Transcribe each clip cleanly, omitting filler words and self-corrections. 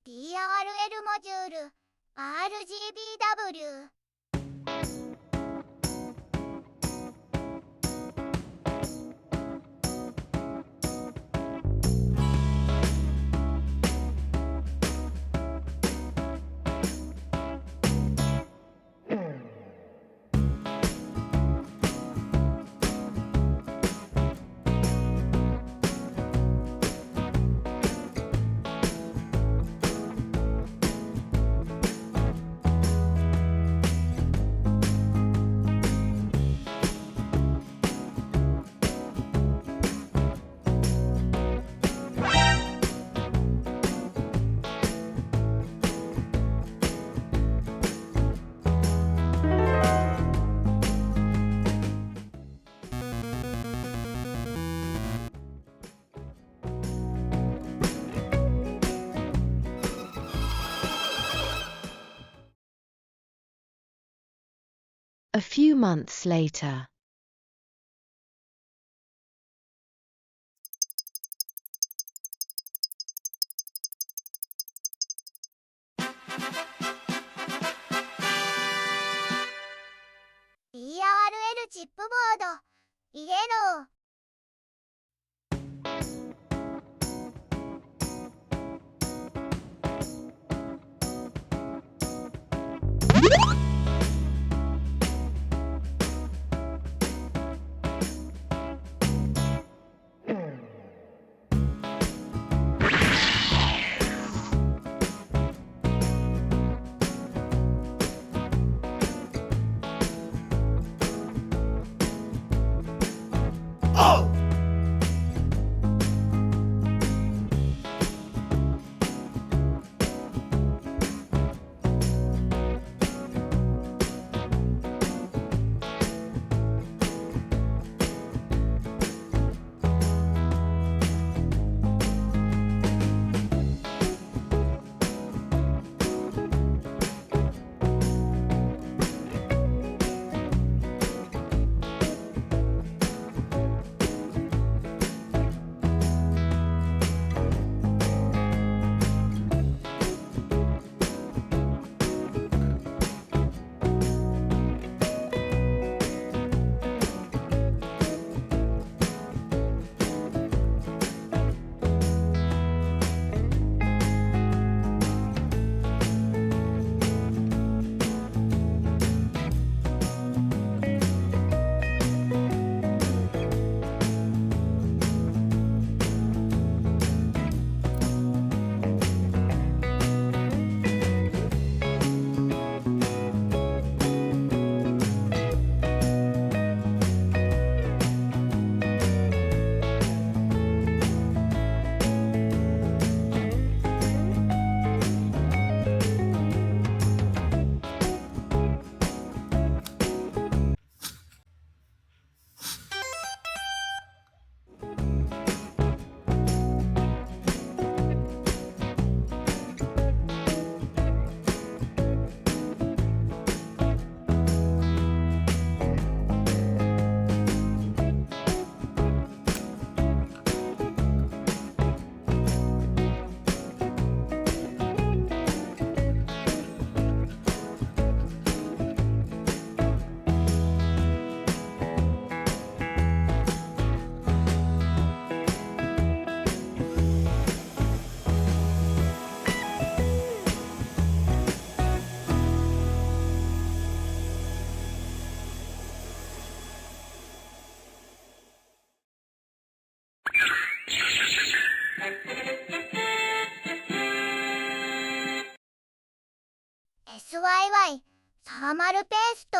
DRL モジュール RGBW。 A few months later. DRL チップボードイエロー。SYY サーマルペースト。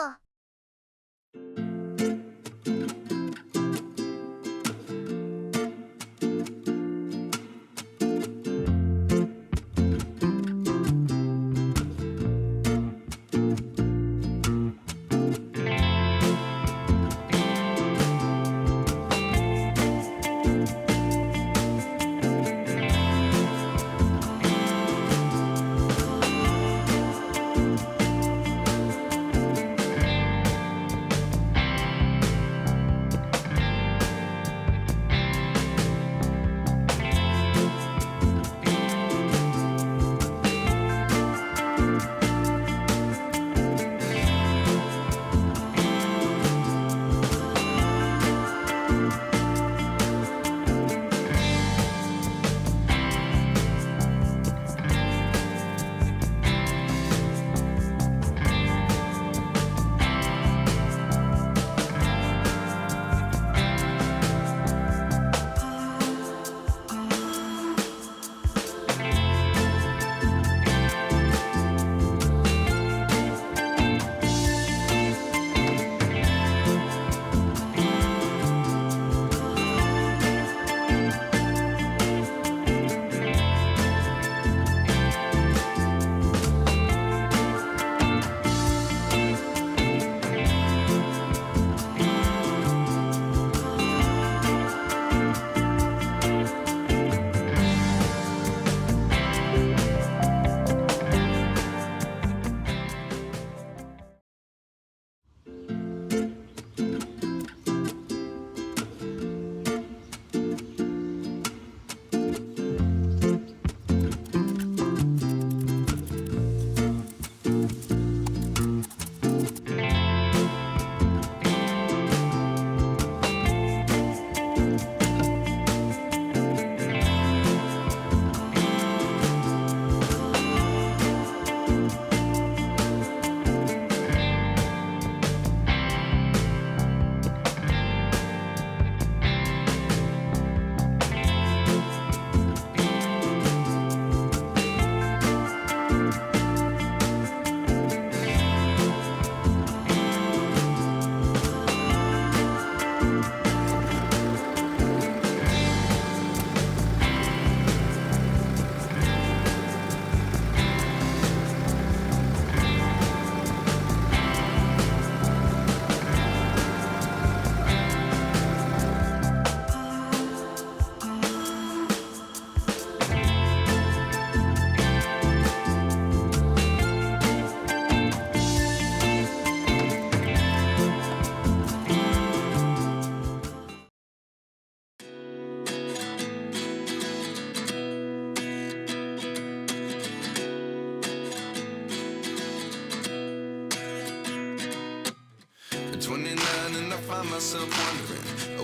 At 29 and I find myself wondering,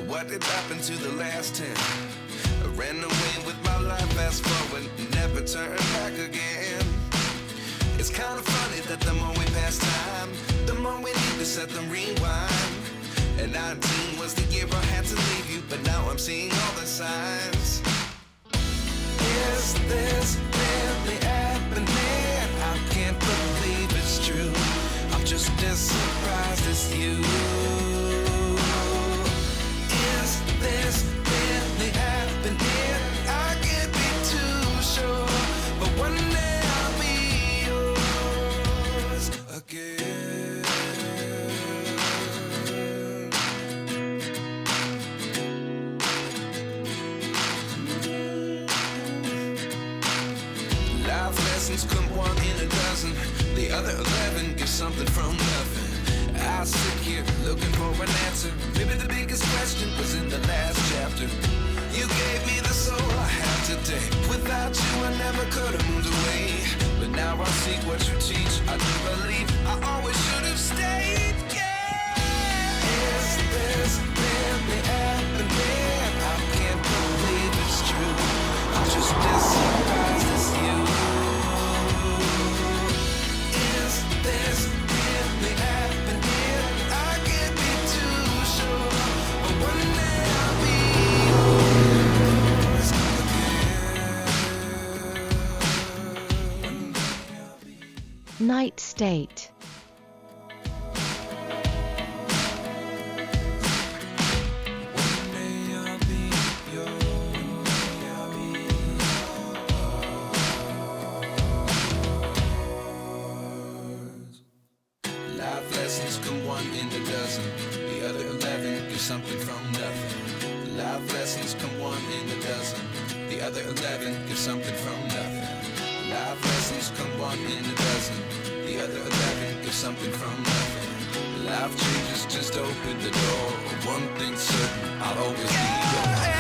what did happen to the last 10? I ran away with my life, fast forward, never turn back again. It's kind of funny that the more we pass time, the more we need to set them rewind. And 19 was the year I had to leave you, but now I'm seeing all the signs. Is this really happening? I can't believe it's true. I'm just as surprised as you. Is this really happening? I can't be too sure, but one day I'll be yours again. Life lessons come one in a dozen. The other 11 get something from nothing. I sit here looking for an answer. Maybe the biggest question was in the last chapter. You gave me the soul I have today. Without you I never could have moved away. But now I see what you teach. I do believe I always should have stayed. Yeah. Is this really happening? I can't believe it's true. I'm just as surprised as you. Is this really happening? I can't be too sure, but one day I'll be yours again. Night state. Life lessons come one in a dozen. The other 11 get something from nothing. Life lessons come one in a dozen. The other 11 get something from nothing. Life lessons come one in a dozen. The other 11 get something from nothing. Life changes just open the door. One thing's certain, I'll always be yours.